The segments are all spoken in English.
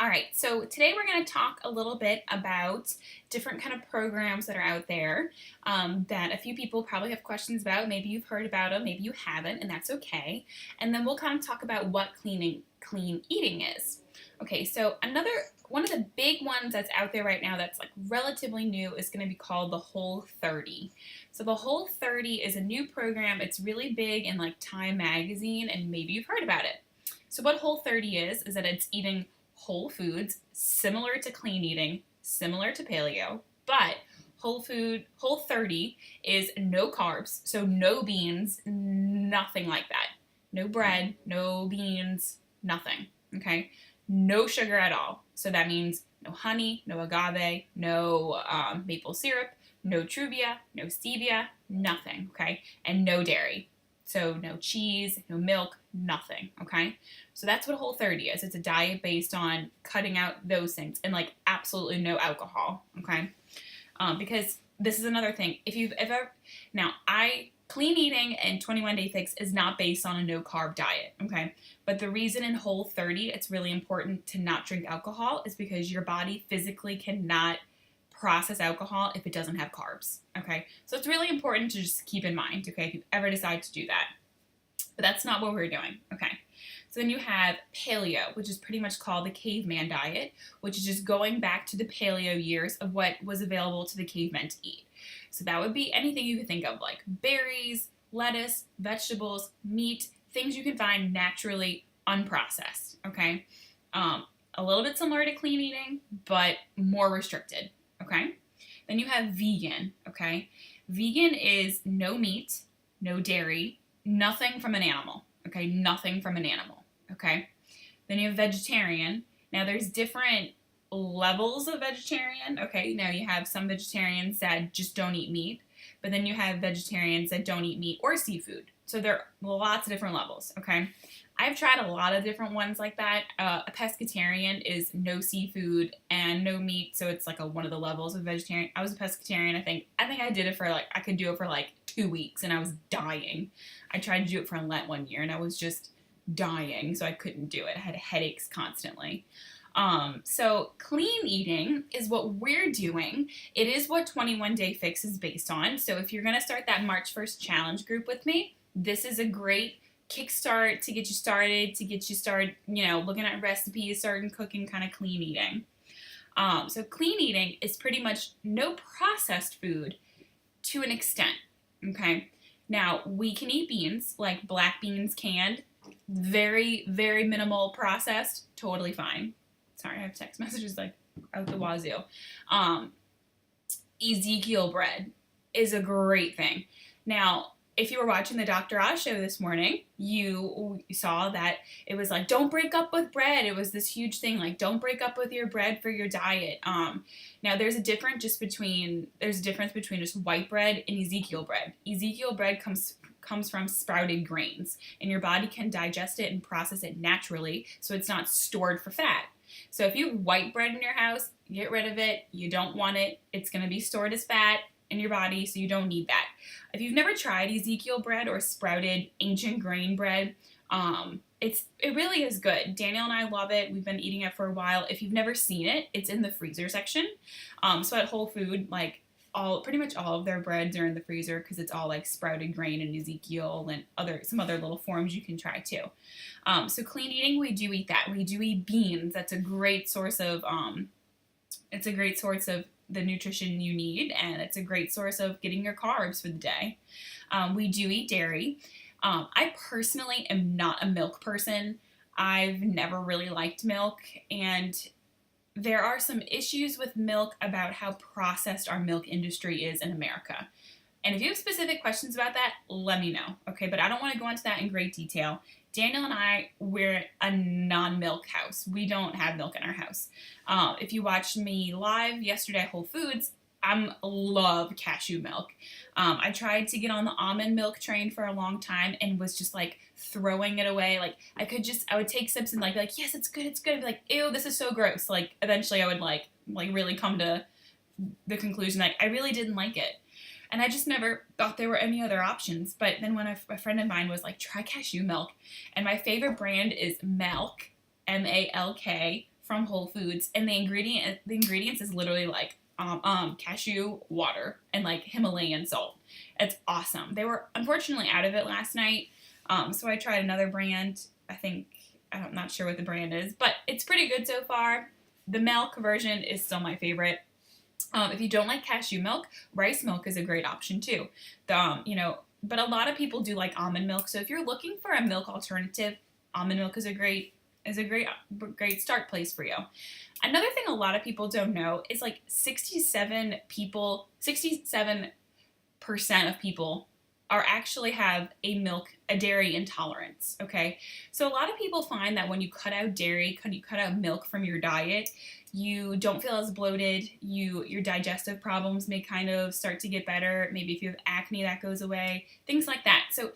All right, so today we're going to talk a little bit about different kind of programs that are out there that a few people probably have questions about. Maybe you've heard about them, maybe you haven't, and that's okay. And then we'll kind of talk about what clean eating is. Okay, so one of the big ones that's out there right now that's like relatively new is going to be called the Whole30. So the Whole30 is a new program. It's really big in like Time magazine, and maybe you've heard about it. So what Whole30 is that it's eating whole foods, similar to clean eating, similar to paleo, but Whole30 is no carbs, so no beans, nothing like that. No bread, no beans, nothing. Okay? No sugar at all. So that means no honey, no agave, no maple syrup, no truvia, no stevia, nothing. Okay? And no dairy. So no cheese, no milk, nothing, okay? So that's what Whole30 is. It's a diet based on cutting out those things and like absolutely no alcohol, okay? Because this is another thing. If you've ever, clean eating and 21 Day Fix is not based on a no carb diet, okay? But the reason in Whole30 it's really important to not drink alcohol is because your body physically cannot process alcohol if it doesn't have carbs, okay? So it's really important to just keep in mind, okay, if you ever decide to do that. But that's not what we're doing, okay? So then you have paleo, which is pretty much called the caveman diet, which is just going back to the paleo years of what was available to the cavemen to eat. So that would be anything you could think of, like berries, lettuce, vegetables, meat, things you can find naturally unprocessed, okay? A little bit similar to clean eating, but more restricted. Okay? Then you have vegan, okay? Vegan is no meat, no dairy, nothing from an animal, okay? Nothing from an animal, okay? Then you have vegetarian. Now there's different levels of vegetarian, okay? Now you have some vegetarians that just don't eat meat, but then you have vegetarians that don't eat meat or seafood. So there are lots of different levels, okay? I've tried a lot of different ones like that. A pescatarian is no seafood and no meat, so it's like one of the levels of vegetarian. I was a pescatarian, I think. I did it for I could do it for 2 weeks, and I was dying. I tried to do it for Lent one year, and I was just dying, so I couldn't do it. I had headaches constantly. So clean eating is what we're doing. It is what 21 Day Fix is based on. So if you're going to start that March 1st challenge group with me, this is a great kickstart to get you started, looking at recipes, starting cooking kind of clean eating. So clean eating is pretty much no processed food to an extent, okay? Now, we can eat beans, like black beans canned, very, very minimal processed, totally fine. Sorry, I have text messages out the wazoo. Ezekiel bread is a great thing. Now, if you were watching the Dr. Oz show this morning, you saw that it was don't break up with bread. It was this huge thing, don't break up with your bread for your diet. Now there's a difference between just white bread and Ezekiel bread. Ezekiel bread comes from sprouted grains, and your body can digest it and process it naturally, so it's not stored for fat. So if you have white bread in your house, get rid of it. You don't want it. It's going to be stored as fat in your body, so you don't need that. If you've never tried Ezekiel bread or sprouted ancient grain bread, it really is good. Daniel and I love it. We've been eating it for a while. If you've never seen it, it's in the freezer section. So at Whole Food, pretty much all of their breads are in the freezer because it's all sprouted grain and Ezekiel and some other little forms you can try too. So clean eating, we do eat that. We do eat beans. That's a great source of the nutrition you need, and it's a great source of getting your carbs for the day. We do eat dairy. I personally am not a milk person. I've never really liked milk, and there are some issues with milk about how processed our milk industry is in America. And if you have specific questions about that, let me know, okay? But I don't want to go into that in great detail. Daniel and I, we're a non-milk house. We don't have milk in our house. If you watched me live yesterday at Whole Foods, I love cashew milk. I tried to get on the almond milk train for a long time and was just throwing it away. I would take sips and be like, yes, it's good. I'd be like, ew, this is so gross. Eventually I would really come to the conclusion I really didn't like it. And I just never thought there were any other options. But then when a friend of mine was like, try cashew milk. And my favorite brand is Malk, M-A-L-K, from Whole Foods, and the ingredients is literally like cashew water and like Himalayan salt. It's awesome. They were unfortunately out of it last night, so I tried another brand. I'm not sure what the brand is, but it's pretty good so far. The milk version is still my favorite. If you don't like cashew milk, rice milk is a great option too. But a lot of people do like almond milk. So if you're looking for a milk alternative, almond milk is a great start place for you. Another thing a lot of people don't know is like 67% of people are actually have a dairy intolerance, okay? So a lot of people find that when you cut out dairy, you cut out milk from your diet, you don't feel as bloated, your digestive problems may kind of start to get better, maybe if you have acne that goes away, things like that. So,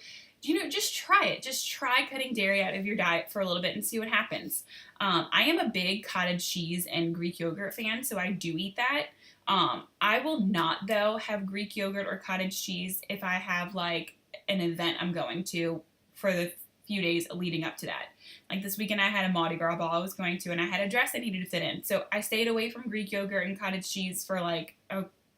just try it. Just try cutting dairy out of your diet for a little bit and see what happens. I am a big cottage cheese and Greek yogurt fan, so I do eat that. I will not, though, have Greek yogurt or cottage cheese if I have, like, an event I'm going to for the few days leading up to that. Like, this weekend I had a Mardi Gras ball I was going to, and I had a dress I needed to fit in. So I stayed away from Greek yogurt and cottage cheese for,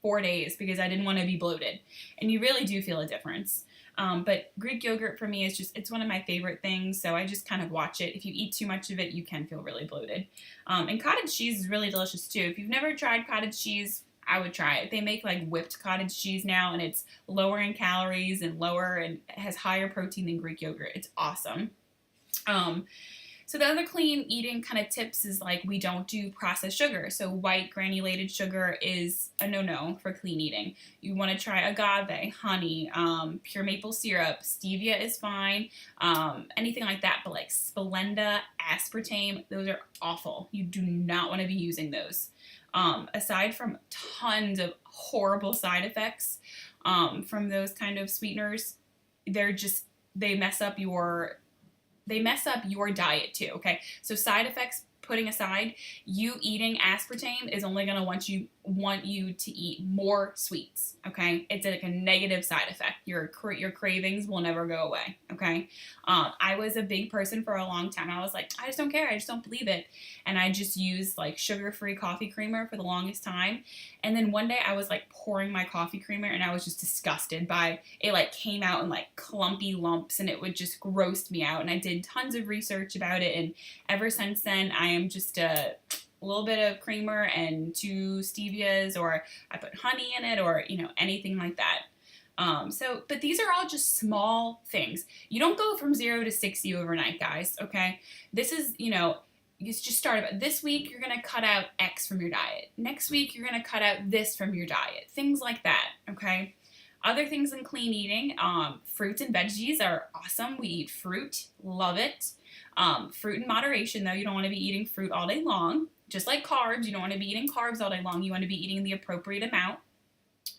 4 days because I didn't want to be bloated. And you really do feel a difference. But Greek yogurt for me is it's one of my favorite things, so I just kind of watch it. If you eat too much of it, you can feel really bloated. And cottage cheese is really delicious too. If you've never tried cottage cheese, I would try it. They make like whipped cottage cheese now, and it's lower in calories and it has higher protein than Greek yogurt. It's awesome. So the other clean eating kind of tips is like we don't do processed sugar. So white granulated sugar is a no-no for clean eating. You want to try agave, honey, pure maple syrup, stevia is fine, anything like that. But like Splenda, aspartame, those are awful. You do not want to be using those. Aside from tons of horrible side effects from those kind of sweeteners, they mess up your diet too, okay? So side effects putting aside, you eating aspartame is only going to want you to eat more sweets, okay? It's like a negative side effect. Your cravings will never go away, okay? I was a big person for a long time. I was like, I just don't care. I just don't believe it. And I just used like sugar-free coffee creamer for the longest time. And then one day I was like pouring my coffee creamer and I was just disgusted by it. Like came out in like clumpy lumps and it would just gross me out. And I did tons of research about it. And ever since then, I am just a little bit of creamer and 2 stevias, or I put honey in it, or anything like that. But these are all just small things. You don't go from 0 to 60 overnight, guys. Okay, this is you just start about this week. You're gonna cut out X from your diet. Next week you're gonna cut out this from your diet. Things like that. Okay. Other things in clean eating, fruits and veggies are awesome. We eat fruit, love it. Fruit in moderation, though. You don't want to be eating fruit all day long. Just like carbs, you don't want to be eating carbs all day long. You want to be eating the appropriate amount.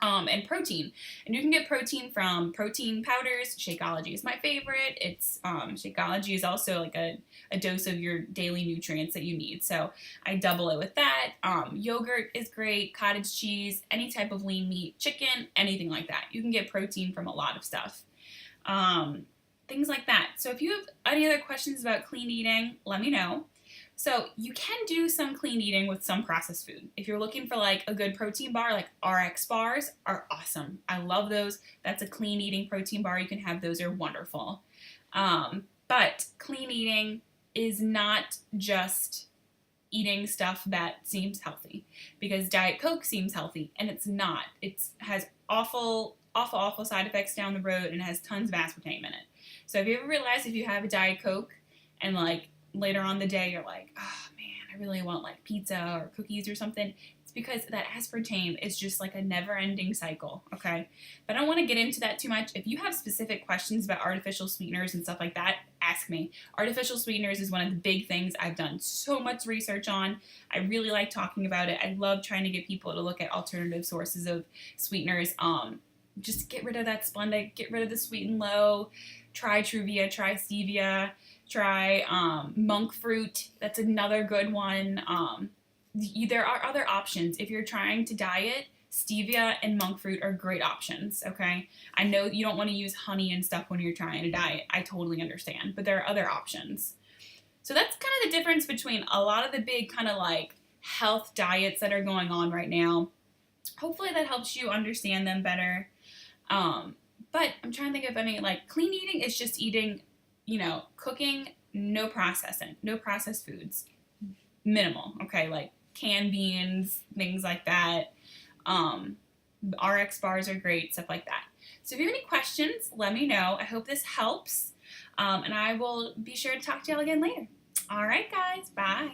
And protein. And you can get protein from protein powders. Shakeology is my favorite. Shakeology is also like a dose of your daily nutrients that you need. So I double it with that. Yogurt is great. Cottage cheese, any type of lean meat, chicken, anything like that. You can get protein from a lot of stuff. Things like that. So if you have any other questions about clean eating, let me know. So you can do some clean eating with some processed food. If you're looking for like a good protein bar, like RX bars are awesome. I love those. That's a clean eating protein bar. You can have those, are wonderful. But clean eating is not just eating stuff that seems healthy, because Diet Coke seems healthy and it's not. It has awful side effects down the road and has tons of aspartame in it. So have you ever realized if you have a Diet Coke and like later on the day you're like, oh man, I really want like pizza or cookies or something, it's because that aspartame is just like a never-ending cycle, okay? But I don't want to get into that too much. If you have specific questions about artificial sweeteners and stuff like that, ask me. Artificial sweeteners is one of the big things I've done so much research on. I really like talking about it. I love trying to get people to look at alternative sources of sweeteners. Just get rid of that Splenda, get rid of the sweet and low, try Truvia, try stevia, try monk fruit. That's another good one. There are other options. If you're trying to diet, stevia and monk fruit are great options, okay? I know you don't want to use honey and stuff when you're trying to diet. I totally understand, but there are other options. So that's kind of the difference between a lot of the big kind of like health diets that are going on right now. Hopefully that helps you understand them better. But I'm trying to think of any, like, clean eating is just eating, cooking, no processing, no processed foods, minimal, okay, like canned beans, things like that. Um, RX bars are great, stuff like that. So if you have any questions, let me know. I hope this helps, and I will be sure to talk to y'all again later. All right, guys, bye.